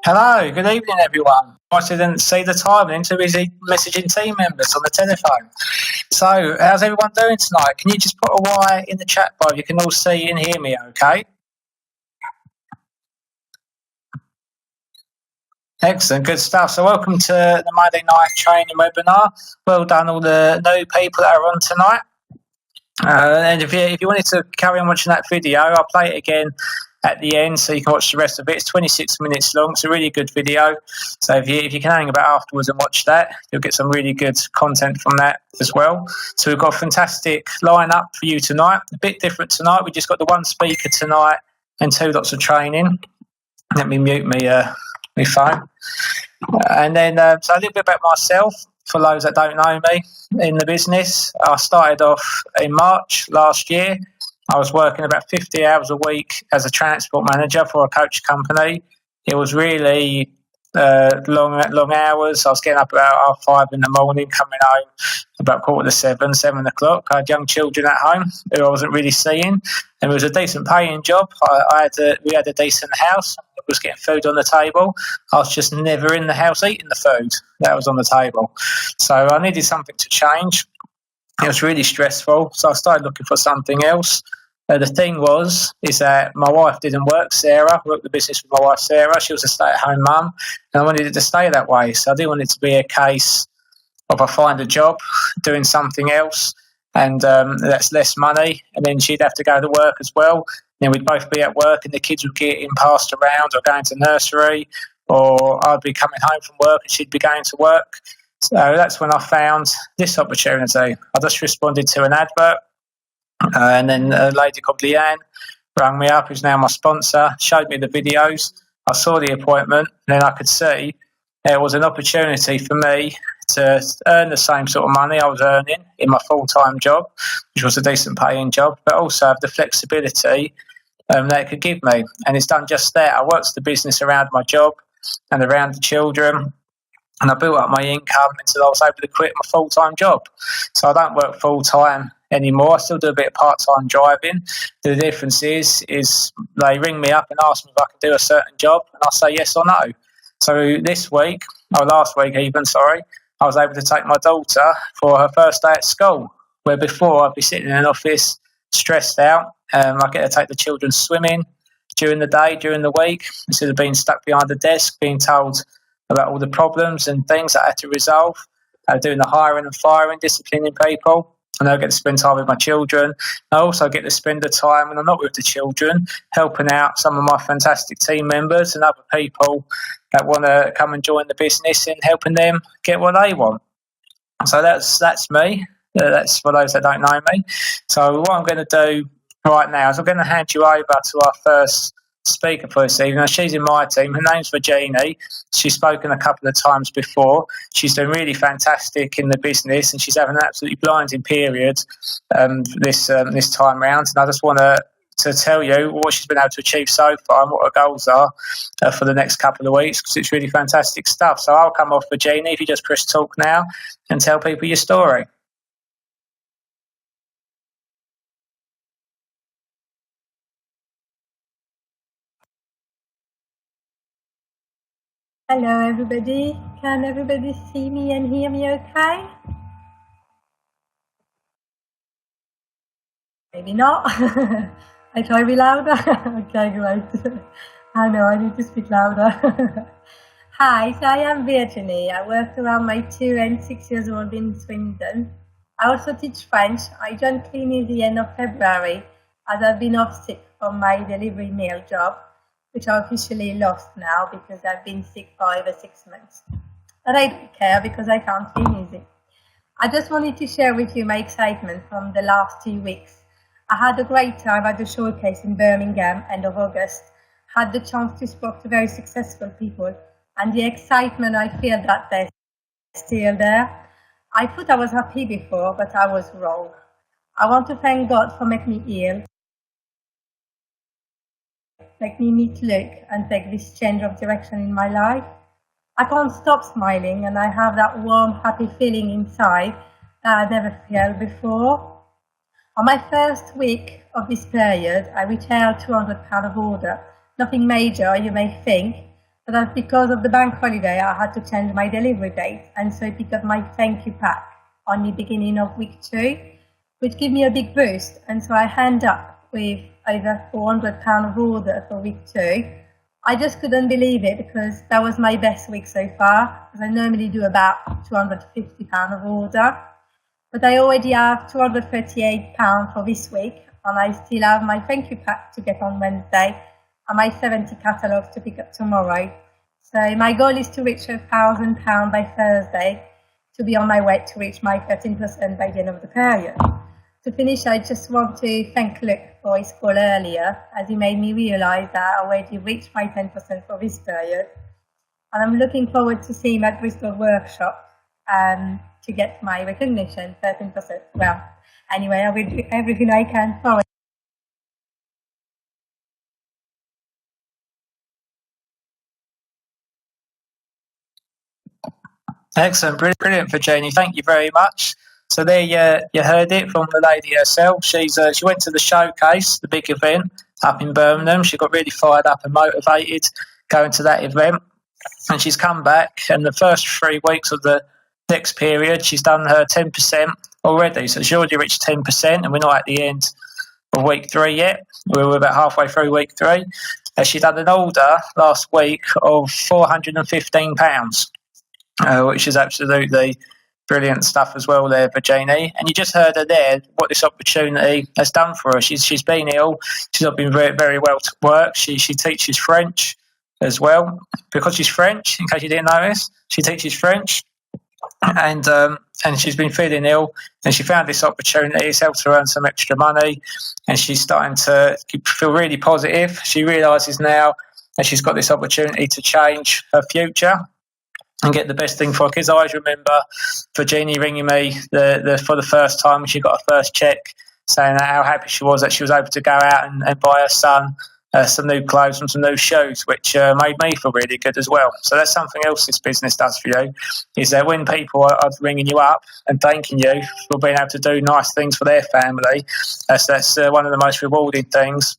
Hello, good evening, everyone. I didn't see the time and too busy messaging team members on the telephone. So, how's everyone doing tonight? Can you just put a Y in the chat bar? You can all see and hear me, okay? Excellent, good stuff. So, welcome to the Monday night training webinar. Well done, all the new people that are on tonight. And if you wanted to carry on watching that video, I'll play it again at the end so you can watch the rest of it. It's 26 minutes long. It's a really good video. So if you can hang about afterwards and watch that, you'll get some really good content from that as well. So we've got a fantastic lineup for you tonight. A bit different tonight. We just got the one speaker tonight and 2 lots of training. Let me mute my phone. And then so a little bit about myself. For those that don't know me in the business, I started off in March last year. I was working about 50 hours a week as a transport manager for a coach company. It was really long hours. I was getting up about 5:30 in the morning, coming home about 6:45, 7 o'clock. I had young children at home who I wasn't really seeing. And it was a decent paying job. We had a decent house. I was getting food on the table. I was just never in the house eating the food that was on the table. So I needed something to change. It was really stressful. So I started looking for something else. The thing is that my wife didn't work, Sarah. I worked the business with my wife, Sarah. She was a stay-at-home mum, and I wanted it to stay that way. So I didn't want it to be a case of I find a job, doing something else, and that's less money, and then she'd have to go to work as well. Then we'd both be at work, and the kids would get passed around or going to nursery, or I'd be coming home from work and she'd be going to work. So that's when I found this opportunity. I just responded to an advert. And then a lady called Leanne rang me up, who's now my sponsor, showed me the videos. I saw the appointment, and then I could see there was an opportunity for me to earn the same sort of money I was earning in my full-time job, which was a decent paying job, but also have the flexibility that it could give me. And it's done just that. I worked the business around my job and around the children, and I built up my income until I was able to quit my full-time job. So I don't work full-time anymore. I still do a bit of part-time driving. The difference is they ring me up and ask me if I can do a certain job, and I say yes or no. So this week, or last week even, sorry, I was able to take my daughter for her first day at school, where before I'd be sitting in an office stressed out. I get to take the children swimming during the day, during the week, instead of being stuck behind a desk, being told about all the problems and things that I had to resolve, doing the hiring and firing, disciplining people. And I get to spend time with my children. I also get to spend the time when I'm not with the children, helping out some of my fantastic team members and other people that want to come and join the business and helping them get what they want. So that's me. That's for those that don't know me. So what I'm going to do right now is I'm going to hand you over to our first speaker for this evening. She's in my team. Her name's Virginie. She's spoken a couple of times before. She's doing really fantastic in the business, and she's having an absolutely blinding period this time round. And I just want to tell you what she's been able to achieve so far and what her goals are for the next couple of weeks, because it's really fantastic stuff. So I'll come off, Virginie, if you just press talk now and tell people your story. Hello everybody, can everybody see me and hear me okay? Maybe not. I try to be louder. Okay, great. I know, I need to speak louder. Hi, so I am Virginie. I work around my 2 and 6 years old in Swindon. I also teach French. I joined Clean at the end of February as I've been off sick from my delivery mail job, which I officially lost now because I've been sick for over 6 months. But I don't care because I can't be music. I just wanted to share with you my excitement from the last 2 weeks. I had a great time at the showcase in Birmingham, end of August. Had the chance to speak to very successful people, and the excitement I feel that they're still there. I thought I was happy before, but I was wrong. I want to thank God for making me ill, make me need to look and take this change of direction in my life. I can't stop smiling, and I have that warm, happy feeling inside that I never felt before. On my first week of this period, I retailed £200 of order. Nothing major, you may think, But because of the bank holiday, I had to change my delivery date, and so I picked up my thank you pack on the beginning of week 2, which gave me a big boost. And so I end up with over £400 of order for week 2. I just couldn't believe it because that was my best week so far, because I normally do about £250 of order. But I already have £238 for this week, and I still have my thank you pack to get on Wednesday and my 70 catalogues to pick up tomorrow. So my goal is to reach £1,000 by Thursday to be on my way to reach my 13% by the end of the period. To finish, I just want to thank Luke for his call earlier, as he made me realise that I already reached my 10% for this period. And I'm looking forward to seeing him at Bristol Workshop to get my recognition, 13%. Well, anyway, I will do everything I can for it. Excellent, brilliant, Virginia. Thank you very much. So there you heard it from the lady herself. She went to the showcase, the big event up in Birmingham. She got really fired up and motivated going to that event, and she's come back. And the first 3 weeks of the next period, she's done her 10% already. So she already reached 10%, and we're not at the end of week 3 yet. We're about halfway through week 3. She done an order last week of £415. Which is absolutely brilliant stuff as well there, Virginie. And you just heard her there, what this opportunity has done for her. She's been ill. She's not been very, very well to work. She teaches French as well. Because she's French, in case you didn't notice, she teaches French. And she's been feeling ill, and she found this opportunity. It's helped her earn some extra money, and she's starting to feel really positive. She realises now that she's got this opportunity to change her future and get the best thing for her kids. I always remember Virginia ringing me for the first time when she got her first check, saying how happy she was that she was able to go out and buy her son some new clothes and some new shoes, which made me feel really good as well. So that's something else this business does for you, is that when people are ringing you up and thanking you for being able to do nice things for their family, that's one of the most rewarding things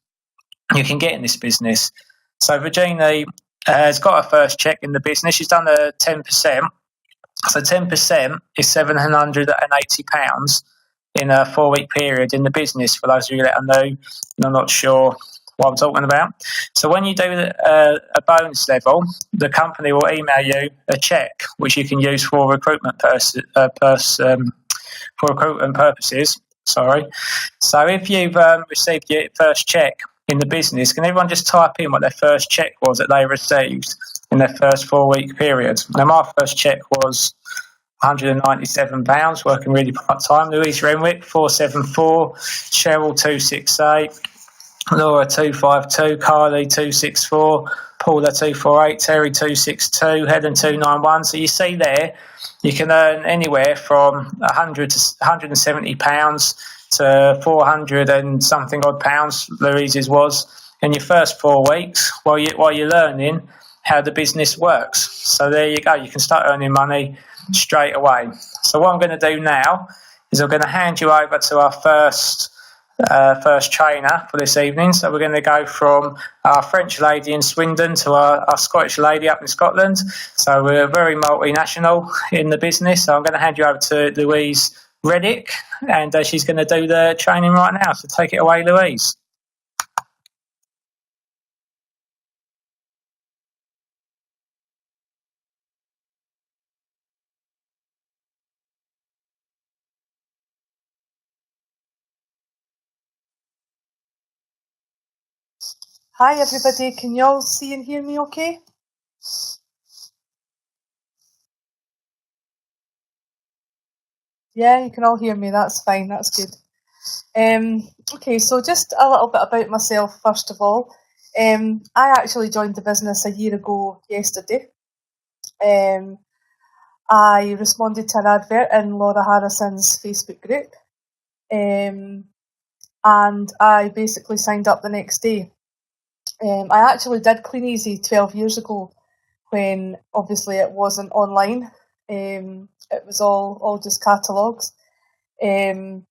you can get in this business. So Virginia has got her first check in the business. She's done a 10%. So 10% is £780 in a 4-week period in the business, for those of you that are new and are not sure what I'm talking about. So when you do a bonus level, the company will email you a check which you can use for recruitment purposes. Sorry. So if you've received your first check in the business, can everyone just type in what their first check was that they received in their first 4-week period? Now, my first check was £197, working really part-time. Louise Renwick, 474, Cheryl, 268, Laura, 252, Carly, 264, Paula, 248, Terry, 262, Helen, 291. So you see there, you can earn anywhere from £100 to £170 to 400 and something odd pounds, Louise's was, in your first 4 weeks while you're learning how the business works. So there you go, you can start earning money straight away. So what I'm going to do now is I'm going to hand you over to our first trainer for this evening. So we're going to go from our French lady in Swindon to our Scottish lady up in Scotland. So we're very multinational in the business. So I'm going to hand you over to Louise Reddick, and she's going to do the training right now. So take it away, Louise. Hi everybody, can you all see and hear me okay? Yeah, you can all hear me, that's fine, that's good. Okay, so just a little bit about myself first of all. I actually joined the business a year ago yesterday. I responded to an advert in Laura Harrison's Facebook group, and I basically signed up the next day. I actually did Clean Easy 12 years ago, when obviously it wasn't online. It was all just catalogues, and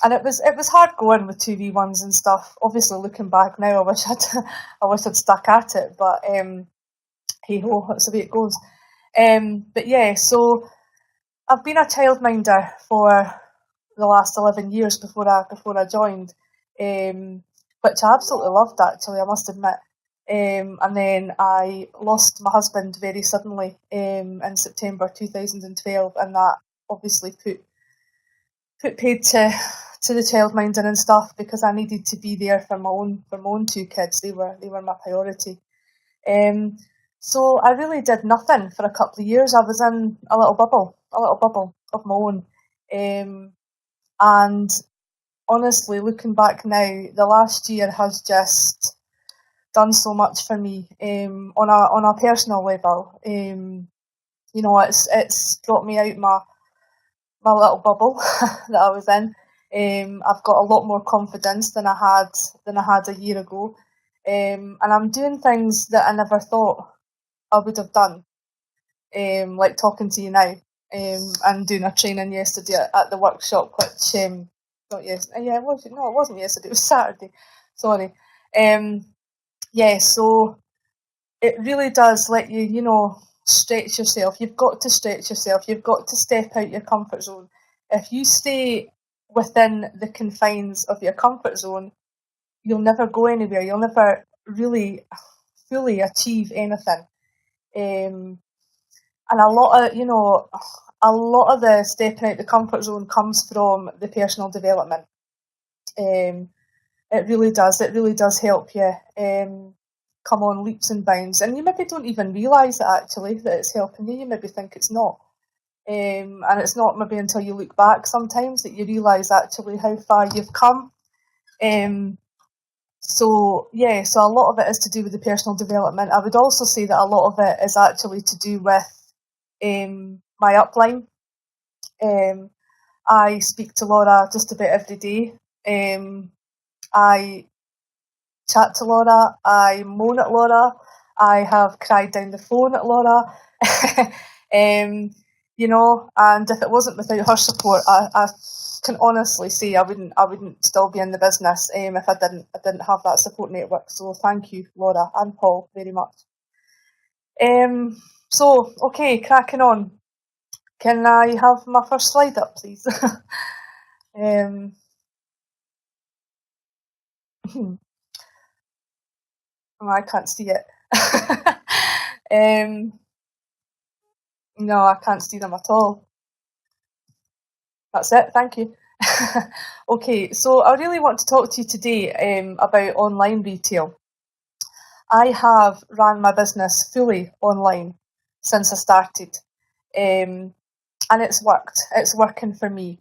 it was hard going with 2v1s and stuff. Obviously, looking back now, I wish I'd stuck at it. But hey ho, that's the way it goes. But yeah, so I've been a childminder for the last 11 years before I joined, which I absolutely loved, actually, I must admit. And then I lost my husband very suddenly in September 2012, and that obviously put paid to the childminder and stuff, because I needed to be there for my own two kids. They were my priority. So I really did nothing for a couple of years. I was in a little bubble of my own. And honestly, looking back now, the last year has just done so much for me on a personal level. It's brought me out my little bubble that I was in. I've got a lot more confidence than I had a year ago, and I'm doing things that I never thought I would have done, like talking to you now, and doing a training yesterday at the workshop, which not yesterday. Yeah, it wasn't yesterday. It was Saturday. Sorry. So it really does let you, stretch yourself. You've got to stretch yourself. You've got to step out your comfort zone. If you stay within the confines of your comfort zone, you'll never go anywhere. You'll never really fully achieve anything. And a lot of the stepping out the comfort zone comes from the personal development. It really does. It really does help you come on leaps and bounds. And you maybe don't even realise it, actually, that it's helping you. You maybe think it's not. And it's not maybe until you look back sometimes that you realise actually how far you've come. So a lot of it is to do with the personal development. I would also say that a lot of it is actually to do with my upline. I speak to Laura just about every day. I chat to Laura, I moan at Laura, I have cried down the phone at Laura, and if it wasn't without her support, I can honestly say I wouldn't still be in the business if I didn't have that support network. So thank you, Laura and Paul, very much. Okay, cracking on. Can I have my first slide up, please? I can't see it. No, I can't see them at all. That's it, thank you. Okay, so I really want to talk to you today about online retail. I have ran my business fully online since I started, and it's worked. It's working for me.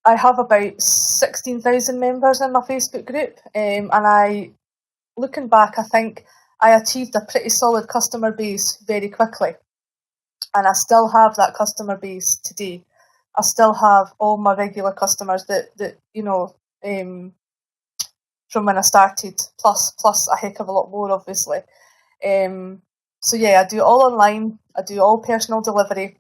I have about 16,000 members in my Facebook group, and looking back, I think I achieved a pretty solid customer base very quickly, and I still have that customer base today. I still have all my regular customers that from when I started, plus a heck of a lot more, obviously. I do it all online. I do all personal delivery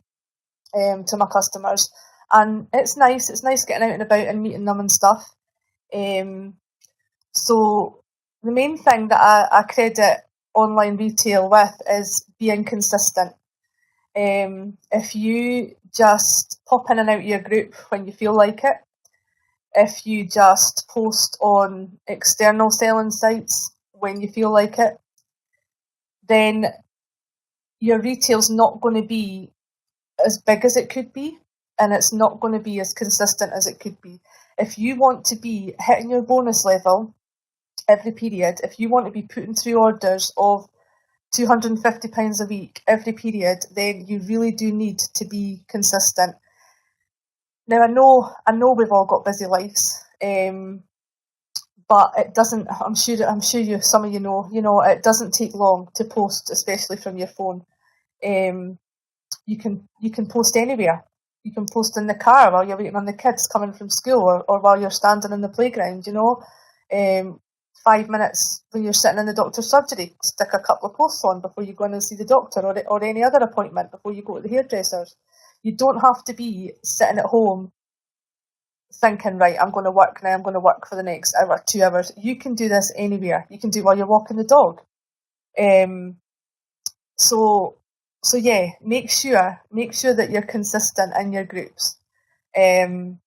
to my customers. And it's nice getting out and about and meeting them and stuff. So the main thing that I credit online retail with is being consistent. If you just pop in and out your group when you feel like it, if you just post on external selling sites when you feel like it, then your retail's not going to be as big as it could be, and it's not going to be as consistent as it could be. If you want to be hitting your bonus level every period, if you want to be putting through orders of £250 a week every period, then you really do need to be consistent. Now I know we've all got busy lives, but it doesn't. I'm sure you, some of you know, it doesn't take long to post, especially from your phone. You can post anywhere. You can post in the car while you're waiting on the kids coming from school, or while you're standing in the playground. 5 minutes when you're sitting in the doctor's surgery, stick a couple of posts on before you go in and see the doctor, or any other appointment before you go to the hairdressers. You don't have to be sitting at home thinking, right, I'm going to work now, I'm going to work for the next hour, 2 hours. You can do this anywhere. You can do it while you're walking the dog. So yeah, make sure that you're consistent in your groups. And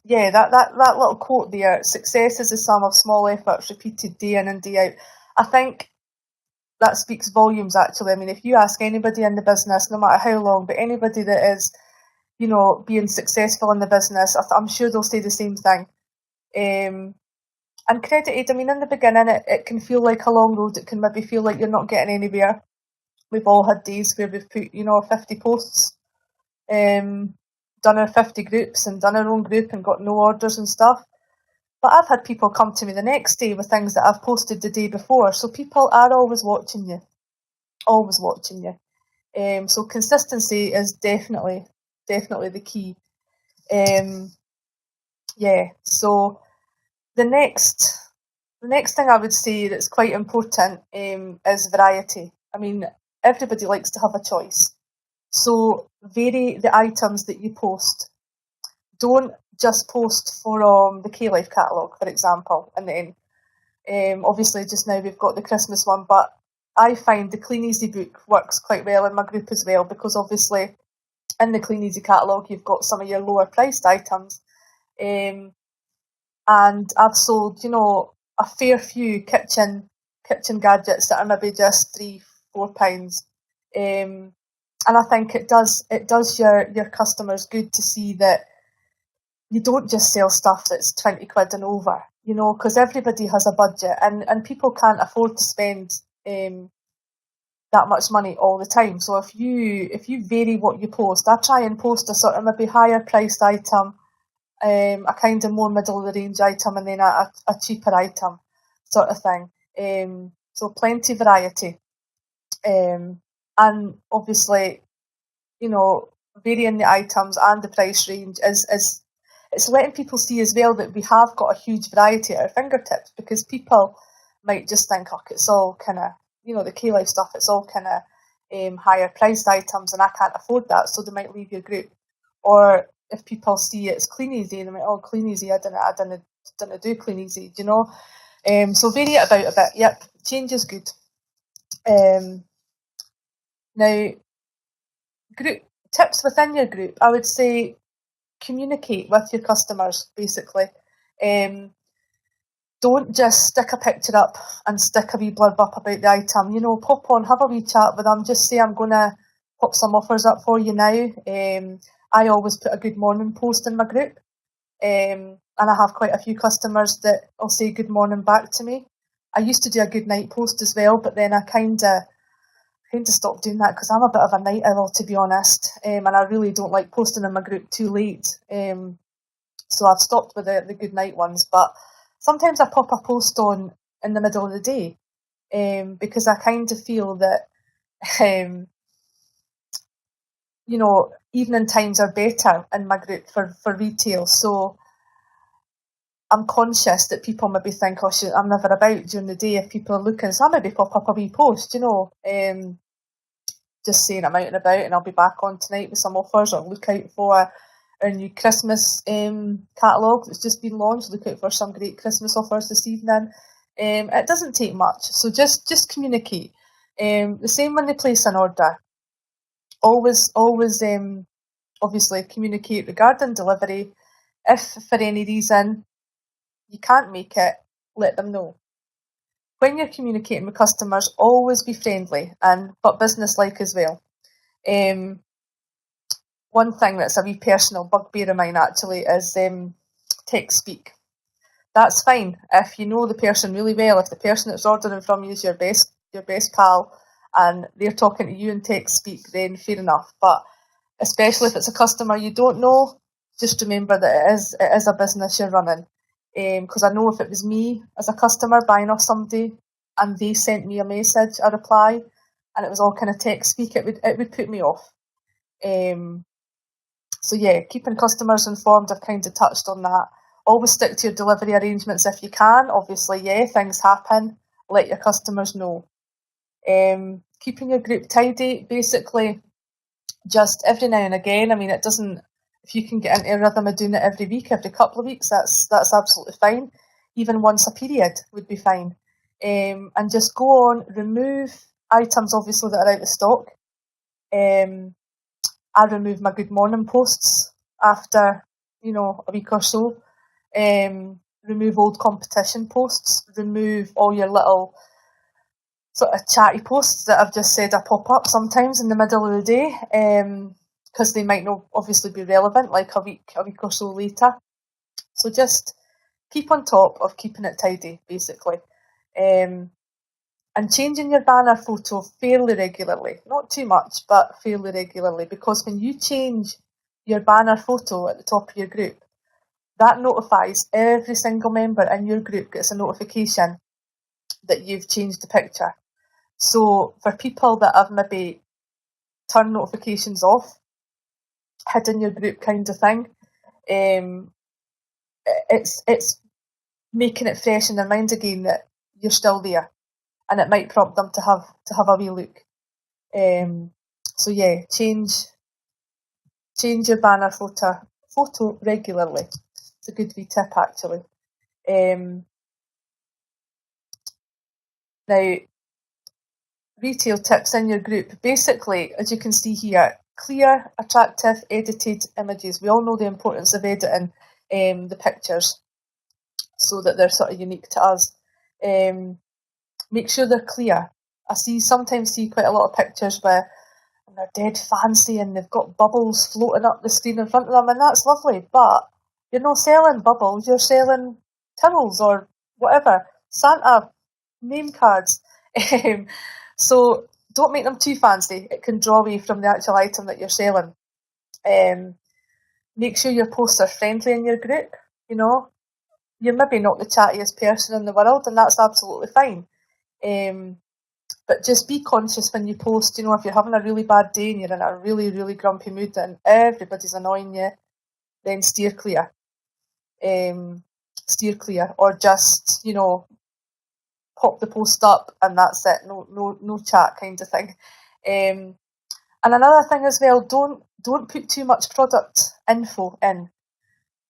yeah, that little quote there, success is the sum of small efforts repeated day in and day out. I think that speaks volumes, actually. I mean, if you ask anybody in the business, no matter how long, but anybody that is, being successful in the business, I'm sure they'll say the same thing. And credited, I mean, in the beginning, it can feel like a long road. It can maybe feel like you're not getting anywhere. We've all had days where we've put, 50 posts, done our 50 groups and done our own group and got no orders and stuff. But I've had people come to me the next day with things that I've posted the day before. So people are always watching you. Always watching you. So consistency is definitely the key. Yeah, so the next thing I would say that's quite important is variety. I mean, everybody likes to have a choice. So vary the items that you post. Don't just post from the K-Life catalogue, for example, and then obviously just now we've got the Christmas one, but I find the Clean Easy book works quite well in my group as well, because obviously in the Clean Easy catalogue you've got some of your lower priced items, and I've sold, a fair few kitchen gadgets that are maybe just £3-4, and I think it does your customers good to see that you don't just sell stuff that's 20 quid and over, because everybody has a budget, and people can't afford to spend that much money all the time. So if you vary what you post, I try and post a sort of maybe higher priced item, a kind of more middle of the range item, and then a cheaper item sort of thing. So plenty of variety. And obviously, varying the items and the price range is it's letting people see as well that we have got a huge variety at our fingertips, because people might just think, oh, it's all kind of, the K-Life stuff, it's all kind of higher priced items and I can't afford that, so they might leave your group. Or if people see it's Clean Easy, they might, oh, Clean Easy, I didn't do Clean Easy, so vary it about a bit. Yep, change is good. Now, group tips within your group, I would say communicate with your customers, basically. Don't just stick a picture up and stick a wee blurb up about the item. Pop on, have a wee chat with them, just say I'm going to pop some offers up for you now. I always put a good morning post in my group, and I have quite a few customers that will say good morning back to me. I used to do a good night post as well, but then I kind of stopped doing that because I'm a bit of a night owl, to be honest, and I really don't like posting in my group too late. So I've stopped with the good night ones, but sometimes I pop a post on in the middle of the day, because I kind of feel that evening times are better in my group for retail. So I'm conscious that people maybe think, oh, shit, I'm never about during the day if people are looking. So I maybe pop up a wee post, just saying I'm out and about and I'll be back on tonight with some offers, or look out for our new Christmas catalogue that's just been launched. Look out for some great Christmas offers this evening. It doesn't take much, so just communicate. The same when they place an order. Always obviously communicate regarding delivery. If for any reason you can't make it, let them know. When you're communicating with customers, always be friendly but business-like as well. One thing that's a wee personal bugbear of mine actually is text speak. That's fine if you know the person really well. If the person that's ordering from you is your best pal and they're talking to you in text speak, then fair enough. But especially if it's a customer you don't know, just remember that it is a business you're running. Because I know if it was me as a customer buying off somebody and they sent me a message, a reply, and it was all kind of text speak, it would put me off. So yeah, keeping customers informed, I've kind of touched on that. Always stick to your delivery arrangements if you can. Obviously, yeah, things happen. Let your customers know. Keeping your group tidy, basically, just every now and again. I mean, it doesn't if you can get into a rhythm of doing it every week, every couple of weeks, that's absolutely fine. Even once a period would be fine. And just go on, remove items obviously that are out of stock. I remove my good morning posts after, a week or so. Remove old competition posts. Remove all your little sort of chatty posts that I've just said I pop up sometimes in the middle of the day, because they might not obviously be relevant like a week or so later. So just keep on top of keeping it tidy, basically. And changing your banner photo fairly regularly. Not too much, but fairly regularly, because when you change your banner photo at the top of your group, that notifies every single member in your group, gets a notification that you've changed the picture. So for people that have maybe turned notifications off, hidden your group kind of thing, it's making it fresh in their mind again that you're still there, and it might prompt them to have a wee look. So yeah, change your banner photo regularly. It's a good wee tip, actually. Now, retail tips in your group. Basically, as you can see here, clear, attractive, edited images. We all know the importance of editing the pictures so that they're sort of unique to us. Make sure they're clear. I sometimes see quite a lot of pictures where they're dead fancy and they've got bubbles floating up the screen in front of them, and that's lovely, but you're not selling bubbles, you're selling towels or whatever, Santa name cards. So don't make them too fancy. It can draw away from the actual item that you're selling. Make sure your posts are friendly in your group. You're maybe not the chattiest person in the world, and that's absolutely fine. But just be conscious when you post. If you're having a really bad day and you're in a really, really grumpy mood and everybody's annoying you, then steer clear. Or just, pop the post up and that's it. No chat kind of thing. And another thing as well, don't put too much product info in.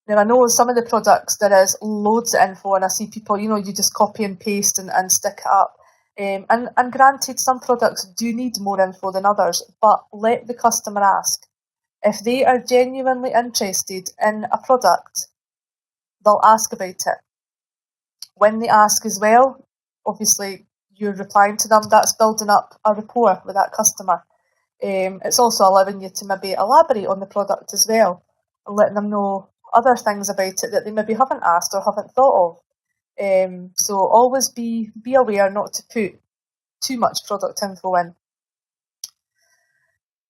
Now, I know some of the products there is loads of info, and I see people, you just copy and paste and stick it up. And granted, some products do need more info than others, but let the customer ask. If they are genuinely interested in a product, they'll ask about it. When they ask as well, obviously you're replying to them, that's building up a rapport with that customer. It's also allowing you to maybe elaborate on the product as well, and letting them know other things about it that they maybe haven't asked or haven't thought of. So always be aware not to put too much product info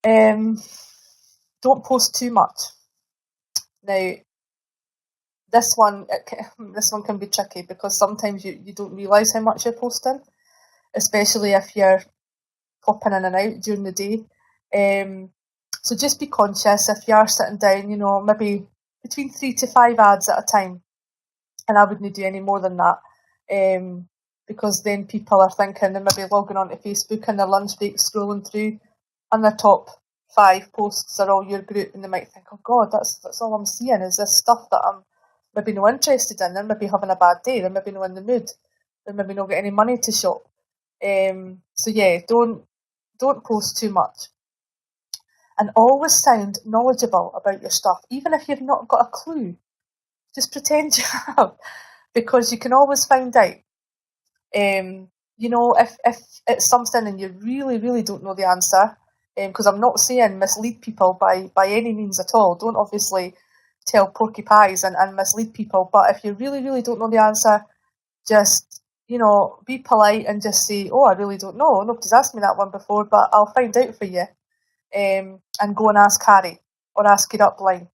in. Don't post too much. Now, this one can be tricky because sometimes you don't realise how much you're posting, especially if you're popping in and out during the day. So just be conscious if you are sitting down, maybe between 3 to 5 ads at a time. And I wouldn't do any more than that, because then people are thinking they're maybe logging onto Facebook in their lunch break, scrolling through, and their top 5 posts are all your group, and they might think, oh God, that's all I'm seeing is this stuff that I'm maybe not interested in. They're maybe having a bad day, they're maybe not in the mood, they're maybe not getting any money to shop. So yeah, don't post too much. And always sound knowledgeable about your stuff, even if you've not got a clue. Just pretend you have, because you can always find out. If it's something and you really, really don't know the answer, because I'm not saying mislead people by any means at all. Don't obviously tell porky pies and mislead people. But if you really, really don't know the answer, just, be polite and just say, oh, I really don't know. Nobody's asked me that one before, but I'll find out for you. And go and ask Harry or ask your upline.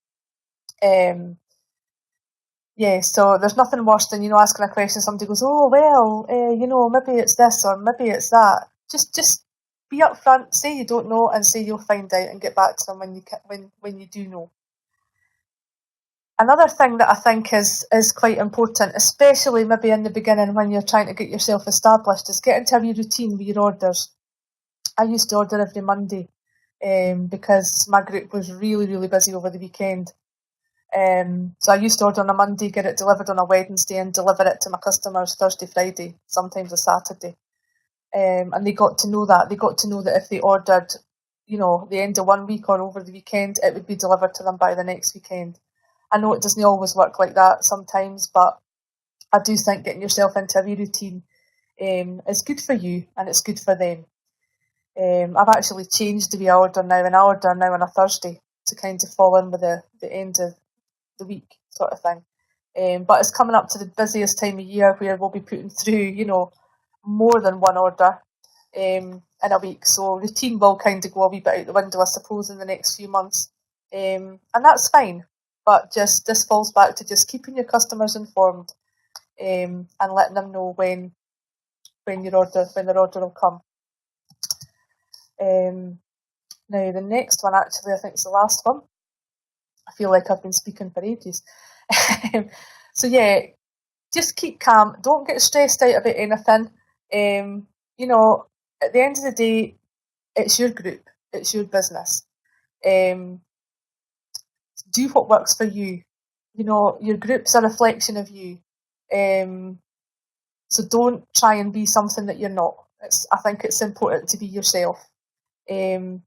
Yeah, so there's nothing worse than, asking a question, somebody goes, oh, well, maybe it's this or maybe it's that. Just be upfront, say you don't know and say you'll find out and get back to them when you do know. Another thing that I think is quite important, especially maybe in the beginning when you're trying to get yourself established, is get into a wee routine with your orders. I used to order every Monday. because my group was really, really busy over the weekend. So I used to order on a Monday, get it delivered on a Wednesday, and deliver it to my customers Thursday, Friday, sometimes a Saturday. And they got to know that. They got to know that if they ordered, the end of one week or over the weekend, it would be delivered to them by the next weekend. I know it doesn't always work like that sometimes, but I do think getting yourself into a wee routine is good for you and it's good for them. I've actually changed the way I order now, and I order now on a Thursday to kind of fall in with the end of the week sort of thing. But it's coming up to the busiest time of year where we'll be putting through, more than one order in a week. So routine will kind of go a wee bit out the window, I suppose, in the next few months. And that's fine. But this falls back to just keeping your customers informed and letting them know when their order will come. Now the next one, actually, I think is the last one. I feel like I've been speaking for ages. So yeah, just keep calm. Don't get stressed out about anything. At the end of the day, it's your group. It's your business. Do what works for you. Your group's a reflection of you. So don't try and be something that you're not. I think it's important to be yourself. And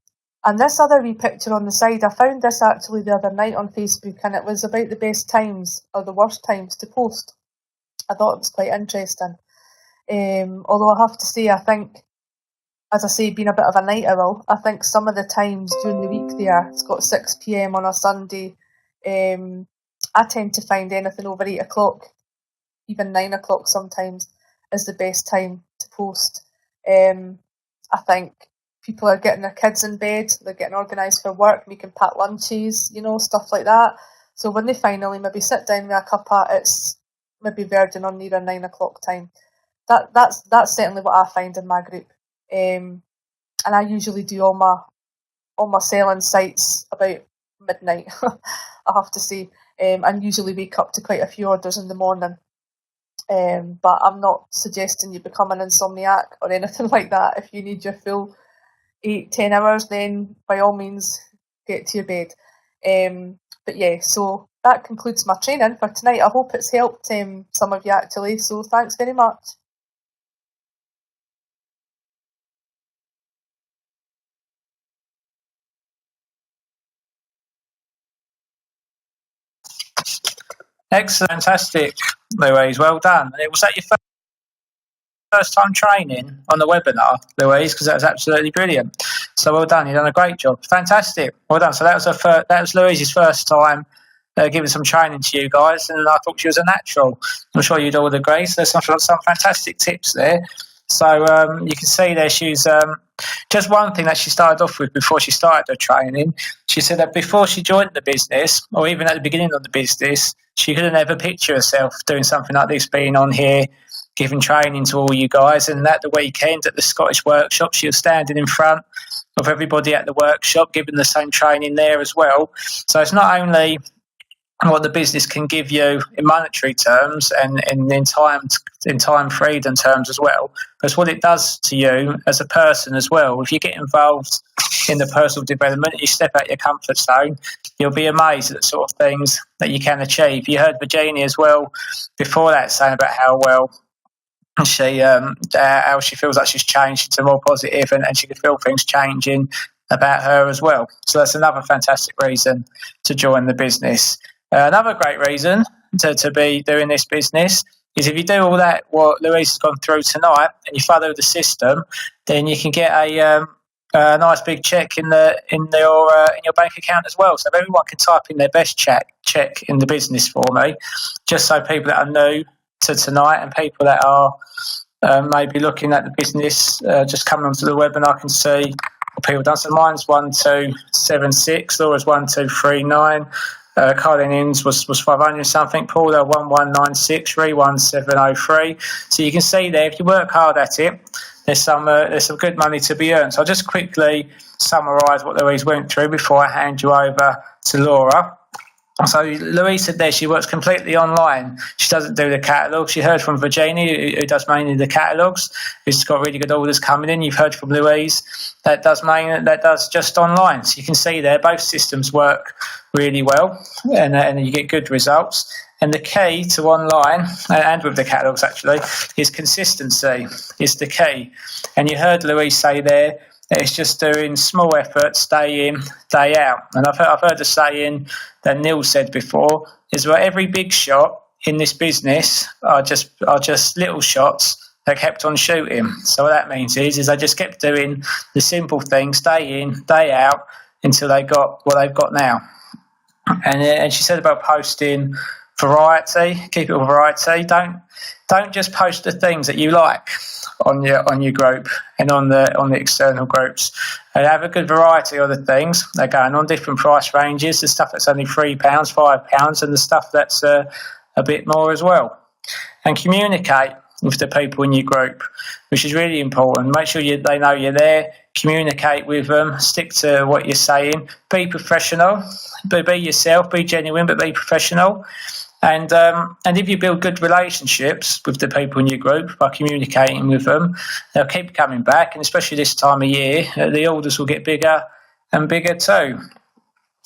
this other wee picture on the side, I found this actually the other night on Facebook, and it was about the best times or the worst times to post. I thought it was quite interesting. Although I have to say, I think, as I say, being a bit of a night owl, I think some of the times during the week there, it's got 6 p.m. on a Sunday. I tend to find anything over 8 o'clock, even 9 o'clock sometimes, is the best time to post. I think people are getting their kids in bed, they're getting organised for work, making packed lunches, stuff like that. So when they finally maybe sit down with a cuppa, it's maybe verging on nearer 9 o'clock time. That's certainly what I find in my group. And I usually do all my selling sites about midnight, I have to say, and usually wake up to quite a few orders in the morning. But I'm not suggesting you become an insomniac or anything like that. If you need your full 8-10 hours, then by all means get to your bed. But yeah, so that concludes my training for tonight. I hope it's helped some of you actually, so thanks very much. Excellent, fantastic, Louise. Well done. And was that your first time training on the webinar, Louise? Because that was absolutely brilliant. So well done. You've done a great job. Fantastic. Well done. So that was Louise's first time giving some training to you guys, and I thought she was a natural. I'm sure you'd all agree. So there's some fantastic tips there. So you can see there she's just one thing that she started off with before she started her training. She said that before she joined the business, or even at the beginning of the business, she couldn't ever picture herself doing something like this, being on here, giving training to all you guys. And at the weekend at the Scottish workshop, she was standing in front of everybody at the workshop, giving the same training there as well. So it's not only what the business can give you in monetary terms and in time freedom terms as well, but it's what it does to you as a person as well. If you get involved in the personal development, you step out your comfort zone, you'll be amazed at the sort of things that you can achieve. You heard Virginia as well before that saying about how well how she feels like she's changed into more positive, and she can feel things changing about her as well. So that's another fantastic reason to join the business. Another great reason to be doing this business is if you do all that what Louise has gone through tonight and you follow the system, then you can get a nice big check in your bank account as well. So everyone can type in their best check in the business for me, just so people that are new to tonight and people that are maybe looking at the business just coming onto the webinar can see what people have done. So mine's 1276, Laura's 1239. Colin Inns was 500 something, Paula 1196, Ree 1703. So you can see there, if you work hard at it, there's some good money to be earned. So I'll just quickly summarise what Louise went through before I hand you over to Laura. So Louise said there she works completely online. She doesn't do the catalogue. She heard from Virginia, who does mainly the catalogues, who's got really good orders coming in. You've heard from Louise that does just online. So you can see there both systems work really well, and you get good results. And the key to online, and with the catalogues actually, is consistency is the key. And you heard Louise say there, it's just doing small efforts, day in, day out. And I've heard a saying that Neil said before, is that every big shot in this business are just little shots that kept on shooting. So what that means is they just kept doing the simple things, day in, day out, until they got what they've got now. And she said about posting variety, keep it with variety. Don't just post the things that you like on your group and on the external groups. And have a good variety of the things. They're going on different price ranges. The stuff that's only £3, £5, and the stuff that's a bit more as well. And communicate with the people in your group, which is really important. Make sure they know you're there. Communicate with them. Stick to what you're saying. Be professional. Be yourself. Be genuine, but be professional. And if you build good relationships with the people in your group by communicating with them, they'll keep coming back. And especially this time of year, the orders will get bigger and bigger too.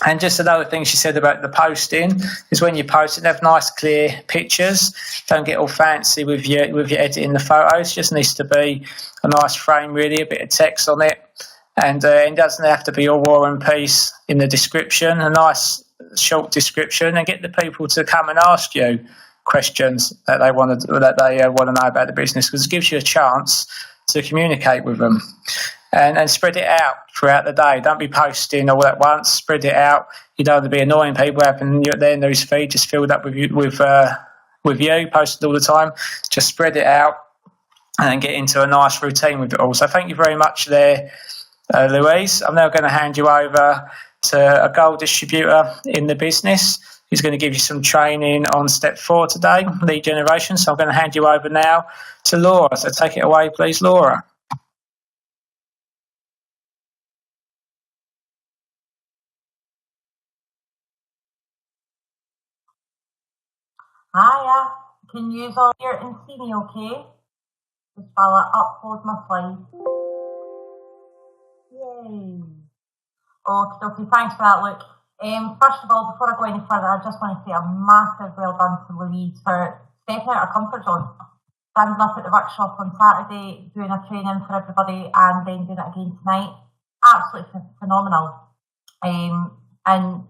And just another thing she said about the posting is when you post it, have nice clear pictures. Don't get all fancy with your editing the photos. It just needs to be a nice frame, really, a bit of text on it. And it doesn't have to be all war and peace in the description. A nice short description, and get the people to come and ask you questions that they want to know about the business, because it gives you a chance to communicate with them. And spread it out throughout the day. Don't be posting all at once. Spread it out. You don't want to be annoying people, having their news feed just filled up with you posted all the time. Just spread it out and then get into a nice routine with it all. So thank you very much there, Louise. I'm now going to hand you over to a gold distributor in the business who's going to give you some training on step 4 today, lead generation. So I'm going to hand you over now to Laura. So take it away, please, Laura. Hiya, can you all hear and see me okay? Just while I upload my slides. Yay. Okay, thanks for that, Luke. First of all, before I go any further, I just want to say a massive well done to Louise for stepping out her comfort zone. Standing up at the workshop on Saturday, doing a training for everybody, and then doing it again tonight. Absolutely phenomenal. And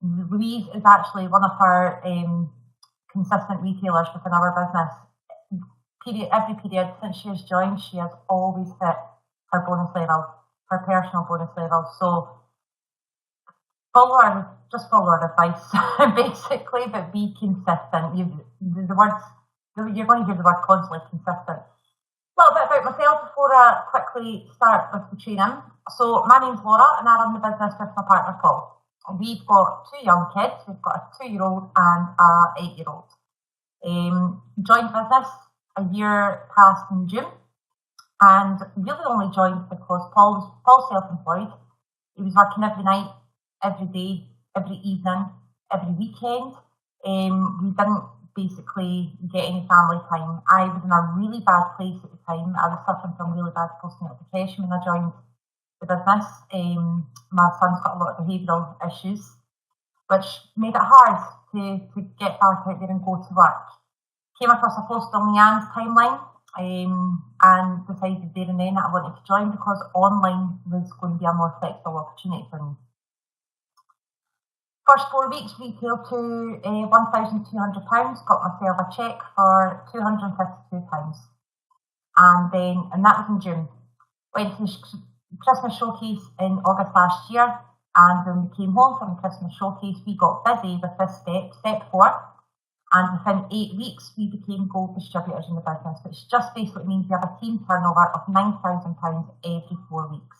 Louise is actually one of our consistent retailers within our business. Every period since she has joined, she has always hit her bonus level, her personal bonus level. So follow her advice, basically, but be consistent. You're going to hear the word constantly consistent. A little bit about myself before I quickly start with the training. So my name's Laura, and I run the business with my partner Paul. We've got 2 young kids. We've got a 2-year-old and a 8-year-old. Joined business a year past in June, and really only joined because Paul's self-employed. He was working every night, every day, every evening, every weekend. We didn't basically get any family time. I was in a really bad place at the time. I was suffering from really bad postnatal depression when I joined the business. My son's got a lot of behavioural issues, which made it hard to get back out there and go to work. Came across a post on Leanne's timeline and decided there and then that I wanted to join because online was going to be a more flexible opportunity for me. First 4 weeks retail to £1,200, got myself a cheque for £252. And that was in June. Went to Christmas showcase in August last year, and when we came home from the Christmas showcase, we got busy with this step 4, and within 8 weeks we became gold distributors in the business, which just basically means we have a team turnover of £9,000 every 4 weeks.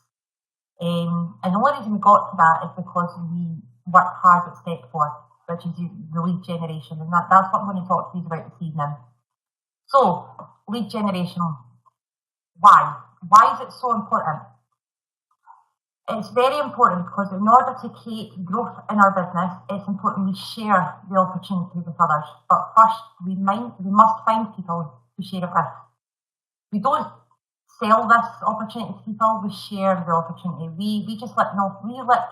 And the only reason we got to that is because we worked hard at step 4, which is the lead generation, and that's what I'm going to talk to you about this evening. So, lead generation. Why? Why is it so important? it's very important because in order to create growth in our business, it's important we share the opportunity with others. But first, we must find people to share it with. We don't sell this opportunity to people, we share the opportunity. We just let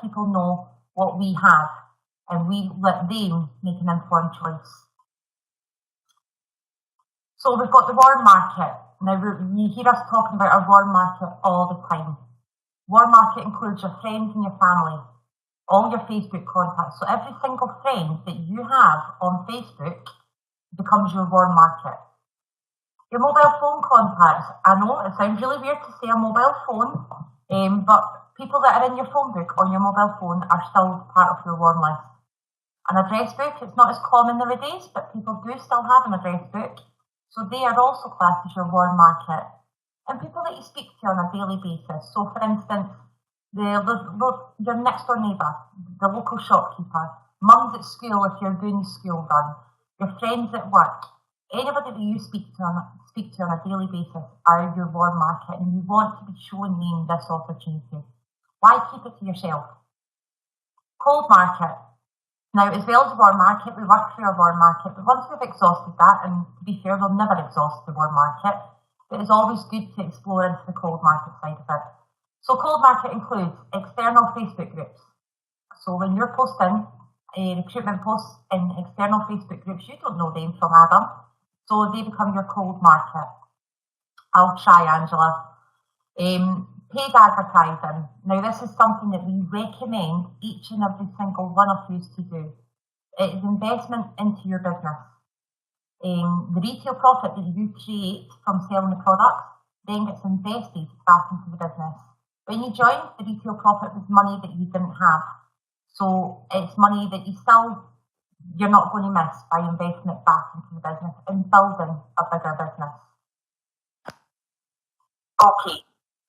people know what we have, and we let them make an informed choice. So we've got the warm market. Now, you hear us talking about our warm market all the time. Warm market includes your friends and your family, all your Facebook contacts. So every single friend that you have on Facebook becomes your warm market. Your mobile phone contacts. I know it sounds really weird to say a mobile phone, but people that are in your phone book on your mobile phone are still part of your warm list. An address book, it's not as common nowadays, but people do still have an address book. So they are also classed as your warm market. And people that you speak to on a daily basis. So for instance, your next door neighbour, the local shopkeeper, mums at school if you're doing the school run, your friends at work, anybody that you speak to on a daily basis are your warm market, and you want to be showing them this opportunity. Why keep it to yourself? Cold market. Now, as well as the warm market, we work through our warm market, but once we've exhausted that, and to be fair, we'll never exhaust the warm market, it is always good to explore into the cold market side of it. So cold market includes external Facebook groups. So when you're posting recruitment posts in external Facebook groups, you don't know them from Adam, so they become your cold market. I'll try, Angela. Paid advertising. Now, this is something that we recommend each and every single one of you to do. It is investment into your business. The retail profit that you create from selling the products then gets invested back into the business. When you joined, the retail profit was money that you didn't have. So it's money that you're not going to miss by investing it back into the business and building a bigger business.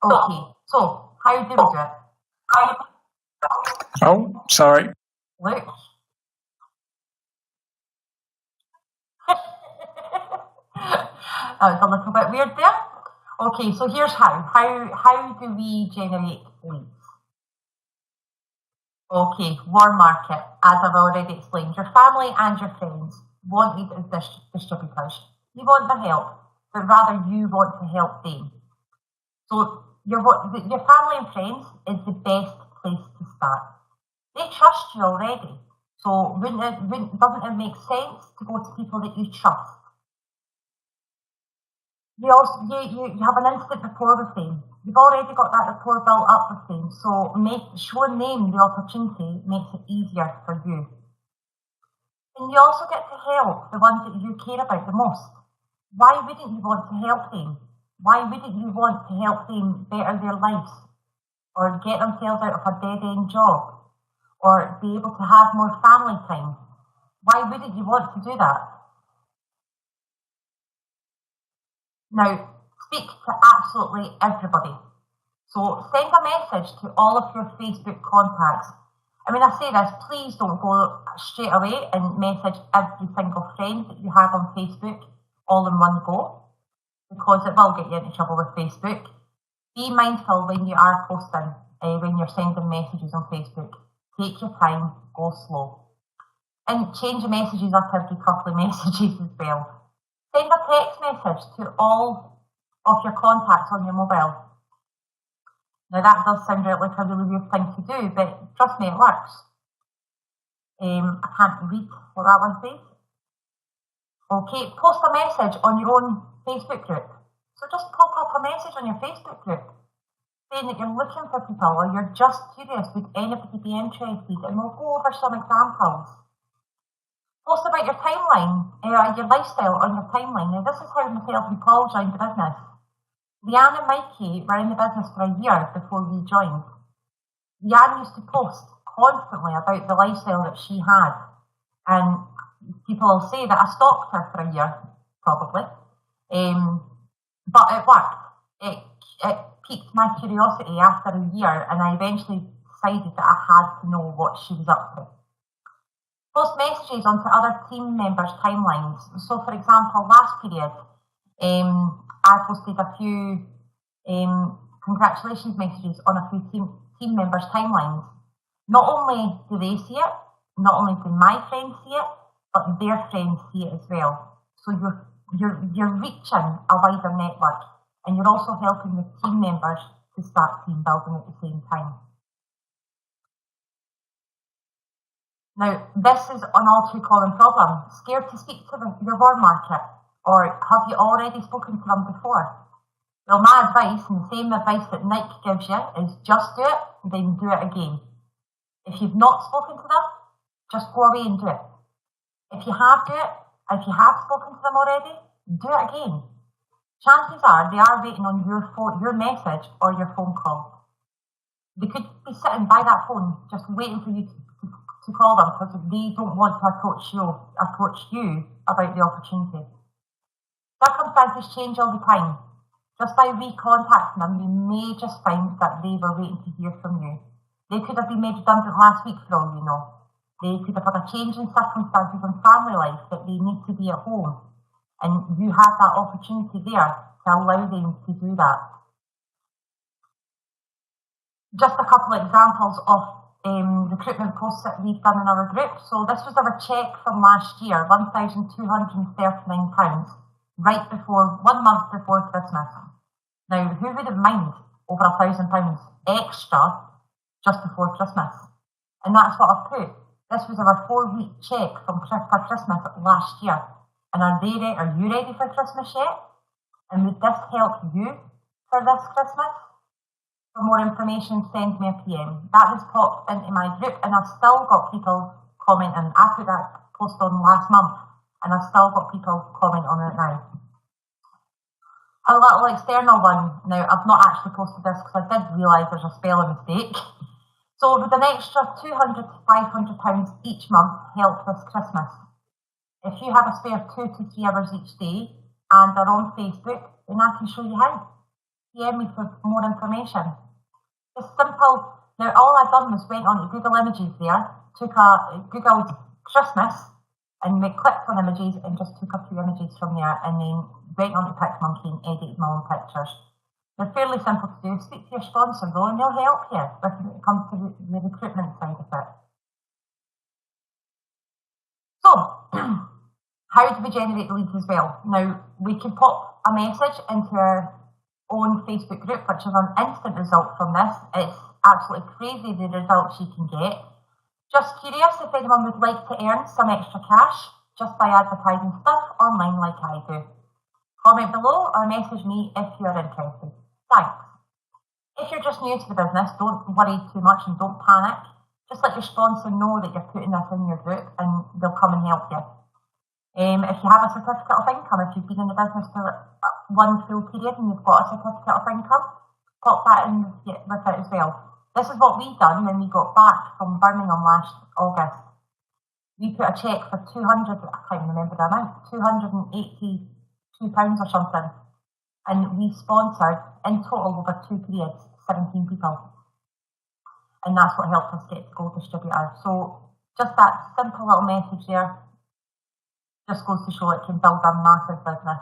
Okay, so how do we do it? Oh, sorry. Look. That was a little bit weird there. Okay, so here's how. How do we generate leads? Okay, warm market, as I've already explained. Your family and your friends want you as distributors. You want their help, but rather you want to help them. So your family and friends is the best place to start. They trust you already. So doesn't it make sense to go to people that you trust? You have an instant rapport with them. You've already got that rapport built up with them. So showing them the opportunity makes it easier for you. And you also get to help the ones that you care about the most. Why wouldn't you want to help them? Why wouldn't you want to help them better their lives, or get themselves out of a dead-end job, or be able to have more family time? Why wouldn't you want to do that? Now, speak to absolutely everybody. So send a message to all of your Facebook contacts. I mean, I say this, please don't go straight away and message every single friend that you have on Facebook all in one go, because it will get you into trouble with Facebook. Be mindful when you are posting, when you're sending messages on Facebook. Take your time, go slow. And change your messages up every couple of messages as well. Send a text message to all of your contacts on your mobile. Now that does sound like a really weird thing to do, but trust me, it works. I can't read what that one says. Okay, post a message on your own Facebook group. So just pop up a message on your Facebook group saying that you're looking for people, or you're just curious, would anybody be interested? And we'll go over some examples. Post about your timeline, your lifestyle on your timeline. Now, this is how myself and Paul joined the business. Leanne and Mikey were in the business for a year before we joined. Leanne used to post constantly about the lifestyle that she had. And people will say that I stalked her for a year, probably. But it worked. It piqued my curiosity after a year, and I eventually decided that I had to know what she was up to. Post messages onto other team members' timelines. So, for example, last period, I posted a few congratulations messages on a few team team members' timelines, not only do they see it, not only do my friends see it, but their friends see it as well. So you're reaching a wider network, and you're also helping the team members to start team building at the same time. Now, this is an all too common problem. Scared to speak to your warm market, or have you already spoken to them before? Well, my advice, and the same advice that Nike gives you, is just do it, then do it again. If you've not spoken to them, just go away and do it. If you have spoken to them already, do it again. Chances are they are waiting on your message or your phone call. They could be sitting by that phone just waiting for you to call them because they don't want to approach you about the opportunity. Circumstances change all the time. Just by recontacting them, you may just find that they were waiting to hear from you. They could have been made redundant last week for all you know. They could have had a change in circumstances in family life that they need to be at home. And you have that opportunity there to allow them to do that. Just a couple of examples of recruitment posts that we've done in our group. So this was our check from last year, £1,239, right before 1 month before Christmas. Now, who wouldn't mind over £1,000 extra just before Christmas? And that's what I've put. This was our 4-week check for Christmas last year. And are you ready for Christmas yet? And would this help you for this Christmas? For more information, send me a PM. That was popped into my group, and I've still got people commenting. I put that post on last month, and I've still got people comment on it now. A little external one. Now, I've not actually posted this because I did realise there's a spelling mistake. So with an extra £200 to £500 each month help this Christmas. If you have a spare 2 to 3 hours each day and are on Facebook, then I can show you how. PM me for more information. It's simple. Now, all I've done was went on to Google Images there, Googled Christmas, and we clicked on images and just took a few images from there, and then went on to PicMonkey and edited my own pictures. They're fairly simple to do. Speak to your sponsor though, and they'll help you when it comes to the recruitment side of it. So, how do we generate the leads as well? Now, we can pop a message into our own Facebook group, which is an instant result from this. It's absolutely crazy the results you can get. Just curious if anyone would like to earn some extra cash just by advertising stuff online like I do. Comment below or message me if you're interested. Thanks. If you're just new to the business, don't worry too much and don't panic. Just let your sponsor know that you're putting this in your group and they'll come and help you. If you have a certificate of income, if you've been in the business for one full period and you've got a certificate of income, pop that in with it as well. This is what we done when we got back from Birmingham last August. We put a cheque for I can't remember the amount, £282 or something. And we sponsored, in total over 2 periods, 17 people. And that's what helped us get to Gold Distributor. So just that simple little message there just goes to show it can build a massive business.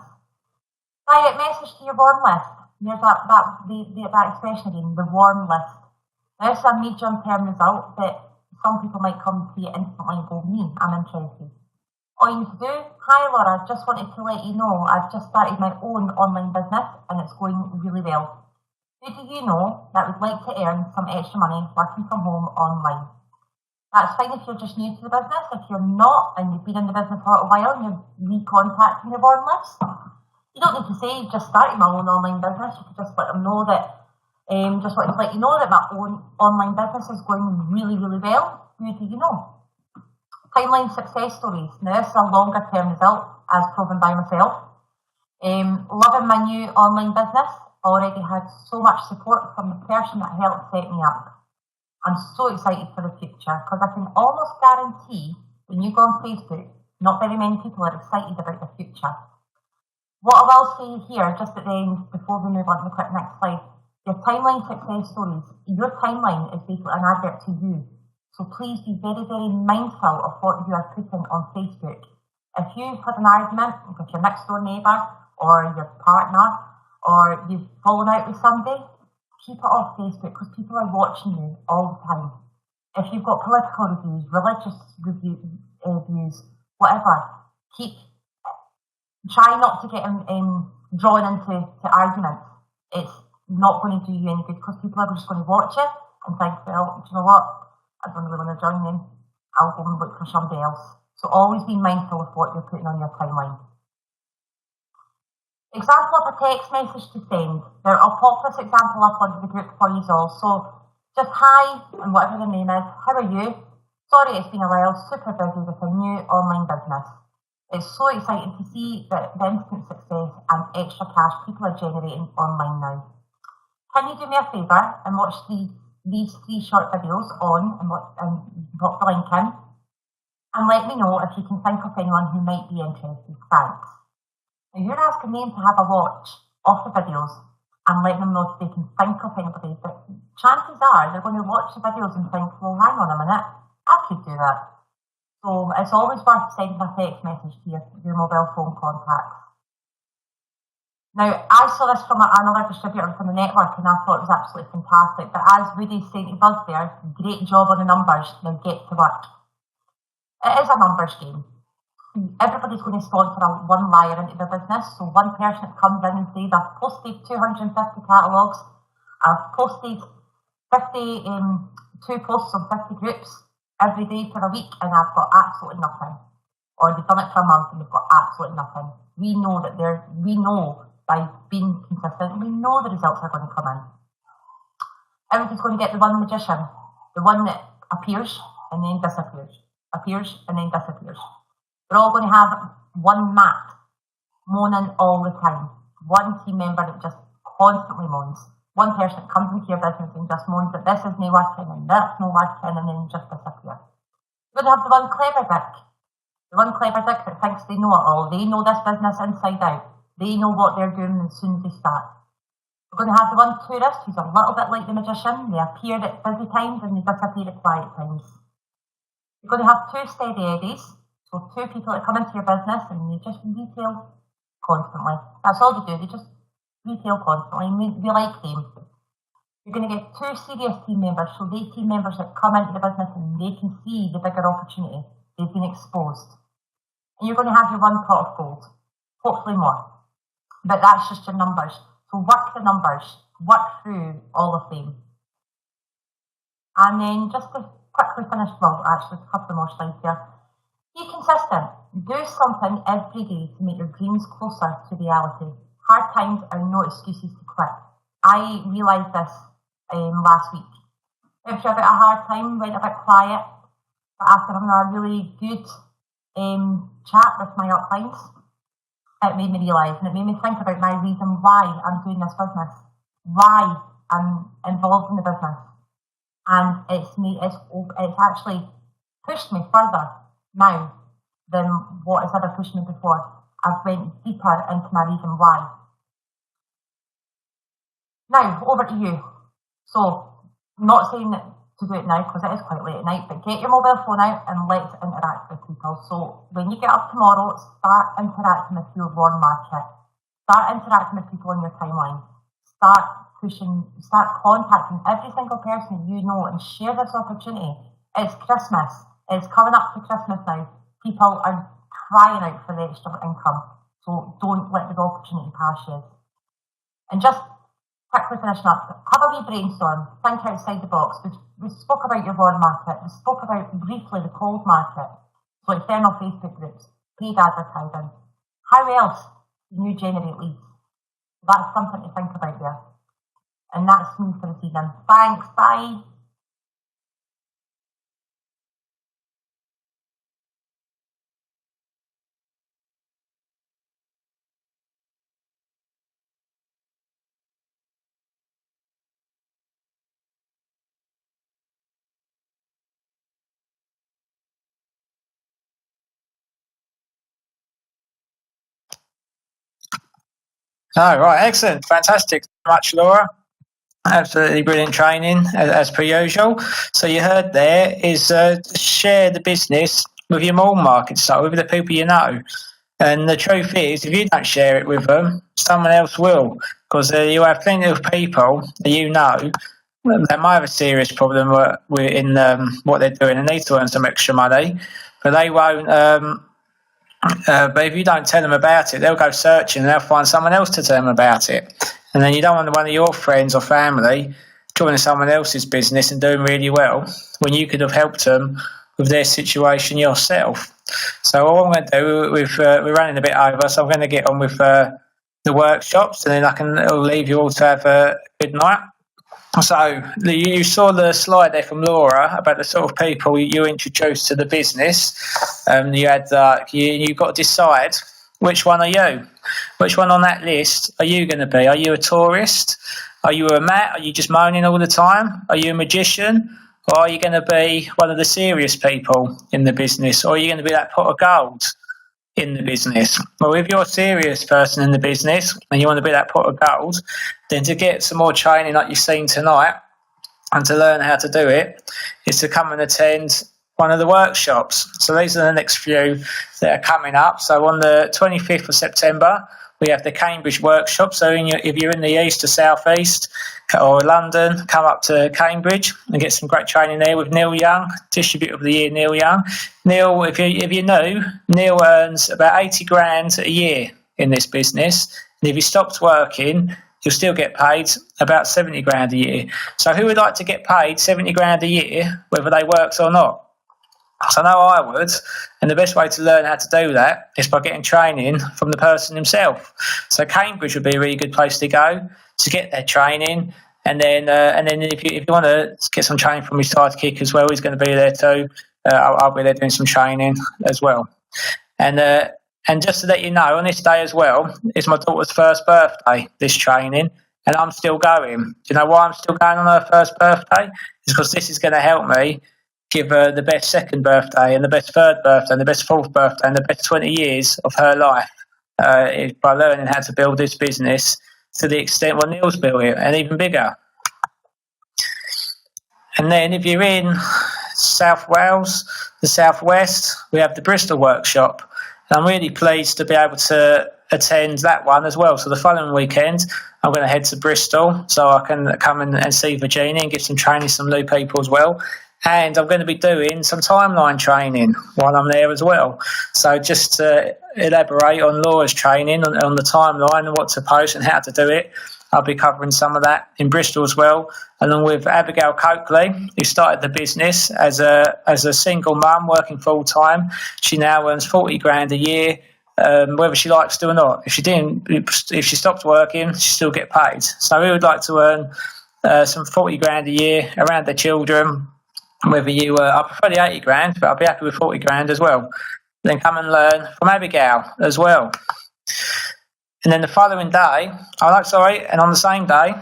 Direct message to your warm list. There's that expression again, the warm list. Now, this is a medium-term result that some people might come to you instantly and go, me, I'm interested. All you need to do, hi Laura, just wanted to let you know I've just started my own online business and it's going really well. Who do you know that would like to earn some extra money working from home online? That's fine if you're just new to the business. If you're not and you've been in the business for a little while and you're recontacting your warm list, you don't need to say just starting my own online business. You can just let them know that, just wanted to let you know that my own online business is going really, really well. Who do you know? Timeline success stories. Now, this is a longer term result, as proven by myself. Loving my new online business. Already had so much support from the person that helped set me up. I'm so excited for the future because I can almost guarantee when you go on Facebook, not very many people are excited about the future. What I will say here, just at the end, before we move on to the quick next slide, your timeline success stories. Your timeline is basically an advert to you. So please be very, very mindful of what you are putting on Facebook. If you've had an argument with your next door neighbour or your partner or you've fallen out with somebody, keep it off Facebook because people are watching you all the time. If you've got political reviews, religious reviews, whatever, try not to get drawn into arguments. It's not going to do you any good because people are just going to watch it and think, well, do you know what? I don't really want to join them. I'll go and look for somebody else. So always be mindful of what you're putting on your timeline. Example of a text message to send. Now, I'll pop this example up onto the group for you all. So just hi, and whatever the name is, how are you? Sorry it's been a while, super busy with a new online business. It's so exciting to see the instant success and extra cash people are generating online now. Can you do me a favour and watch these 3 short videos on and pop the link in? And let me know if you can think of anyone who might be interested. Thanks. Now you're asking them to have a watch of the videos and let them know if they can think of anybody, but chances are they're going to watch the videos and think, well, hang on a minute, I could do that. So it's always worth sending a text message to your mobile phone contacts. Now, I saw this from another distributor from the network and I thought it was absolutely fantastic. But as Woody's saying to Buzz there, great job on the numbers, now get to work. It is a numbers game. Everybody's going to sponsor one liar into their business. So one person that comes in and says, I've posted 250 catalogues, I've posted 2 posts on 50 groups every day for a week and I've got absolutely nothing. Or they've done it for a month and they've got absolutely nothing. We know by being consistent, we know the results are going to come in. Everybody's going to get the one magician, the one that appears and then disappears, appears and then disappears. They're all going to have one Matt moaning all the time. One team member that just constantly moans. One person that comes into your business and just moans that this isn't working and that's not working and then just disappear. You're going to have the one clever dick. The one clever dick that thinks they know it all. They know this business inside out. They know what they're doing as soon as they start. We're going to have the one tourist who's a little bit like the magician. They appear at busy times and they disappear at quiet times. You're going to have 2 steady eddies. So 2 people that come into your business and they just retail constantly. That's all they do. They just retail constantly and we like them. You're going to get 2 serious team members. So they team members that come into the business and they can see the bigger opportunity. They've been exposed. And you're going to have your 1 pot of gold. Hopefully more. But that's just your numbers. So work the numbers. Work through all of them. And then just to quickly finish, well, actually a couple more slides here. Be consistent. Do something every day to make your dreams closer to reality. Hard times are no excuses to quit. I realised this last week. If you're about a hard time, went a bit quiet, but after having a really good chat with my uplines, it made me realise and it made me think about my reason why I'm doing this business, why I'm involved in the business. And it's actually pushed me further now than what has ever pushed me before. I've went deeper into my reason why. Now, over to you. So, not saying that to do it now because it is quite late at night, but get your mobile phone out and let's interact with people. So, when you get up tomorrow, start interacting with your warm market. Start interacting with people on your timeline. Start contacting every single person you know and share this opportunity. It's Christmas. It's coming up to Christmas now. People are crying out for the extra income. So don't let the opportunity pass you. And just quickly finishing up, have a wee brainstorm. Think outside the box. We spoke about your warm market. We spoke about briefly the cold market. So external Facebook groups, paid advertising. How else can you generate leads? That's something to think about there. And that's me for this evening. Thanks. Bye. Oh, right, excellent, fantastic. Much, Laura. Absolutely brilliant training, as per usual. So you heard there is share the business with your mall market, so with the people you know. And the truth is, if you don't share it with them, someone else will. Because you have plenty of people that you know that might have a serious problem in what they're doing and need to earn some extra money, but they won't. But if you don't tell them about it, they'll go searching and they'll find someone else to tell them about it. And then you don't want one of your friends or family joining someone else's business and doing really well when you could have helped them with their situation yourself. So all I'm going to do, we're running a bit over, so I'm going to get on with the workshops, and then I'll leave you all to have a good night. So you saw the slide there from Laura about the sort of people you introduced to the business. You had you've got to decide which one are you. Which one on that list are you going to be? Are you a tourist? Are you a Matt? Are you just moaning all the time? Are you a magician? Or are you going to be one of the serious people in the business? Or are you going to be that pot of gold in the business? Well, if you're a serious person in the business and you want to be that pot of gold, then to get some more training like you've seen tonight and to learn how to do it is to come and attend one of the workshops. So these are the next few that are coming up. So on the 25th of September, we have the Cambridge workshop. So if you're in the east or southeast or London, come up to Cambridge and get some great training there with Neil Young, Distributor of the Year, Neil Young. Neil, if you know, Neil earns about 80 grand a year in this business. And if he stopped working, he'll still get paid about 70 grand a year. So who would like to get paid 70 grand a year, whether they worked or not? So I know I would, and the best way to learn how to do that is by getting training from the person himself. So Cambridge would be a really good place to go to get their training, and then if you want to get some training from his sidekick as well, he's going to be there too. I'll be there doing some training as well. And just to let you know, on this day as well, it's my daughter's first birthday, this training, and I'm still going. Do you know why I'm still going on her first birthday? It's because this is going to help me give her the best second birthday and the best third birthday and the best fourth birthday and the best 20 years of her life by learning how to build this business to the extent what Neil's built it, and even bigger. And then if you're in South Wales, the Southwest, we have the Bristol workshop. And I'm really pleased to be able to attend that one as well. So the following weekend, I'm going to head to Bristol so I can come and see Virginia and give some training to some new people as well. And I'm going to be doing some timeline training while I'm there as well. So just to elaborate on Laura's training on the timeline and what to post and how to do it, I'll be covering some of that in Bristol as well, along with Abigail Coakley, who started the business as a single mum working full time. She now earns 40 grand a year, whether she likes to or not. If she stopped working, she still get paid. So we would like to earn some 40 grand a year around the children. Whether you, I prefer the 80 grand, but I'll be happy with 40 grand as well. Then come and learn from Abigail as well. And then the following day, and on the same day,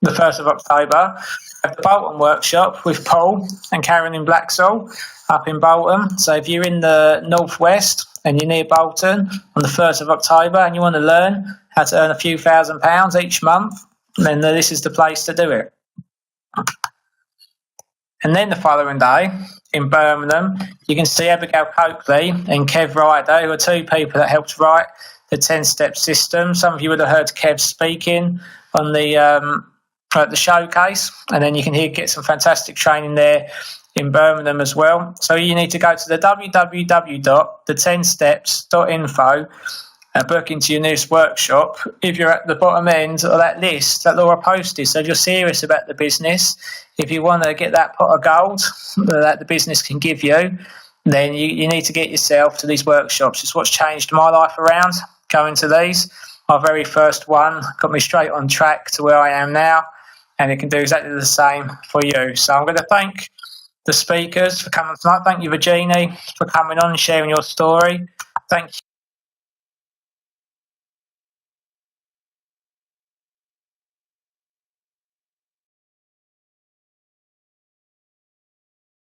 the 1st of October, we have the Bolton workshop with Paul and Karen in Blacksall up in Bolton. So if you're in the northwest and you're near Bolton on the 1st of October and you want to learn how to earn a few £1,000s each month, then this is the place to do it. And then the following day, in Birmingham, you can see Abigail Coakley and Kev Ryder, who are two people that helped write the 10-step system. Some of you would have heard Kev speaking on the showcase, and then you can get some fantastic training there in Birmingham as well. So you need to go to the www.the10steps.info and book into your newest workshop if you're at the bottom end of that list that Laura posted. So if you're serious about the business, if you want to get that pot of gold that the business can give you, then you need to get yourself to these workshops. It's what's changed my life around, going to these. My very first one got me straight on track to where I am now, and it can do exactly the same for you. So I'm going to thank the speakers for coming tonight. Thank you, Virginie, for coming on and sharing your story. Thank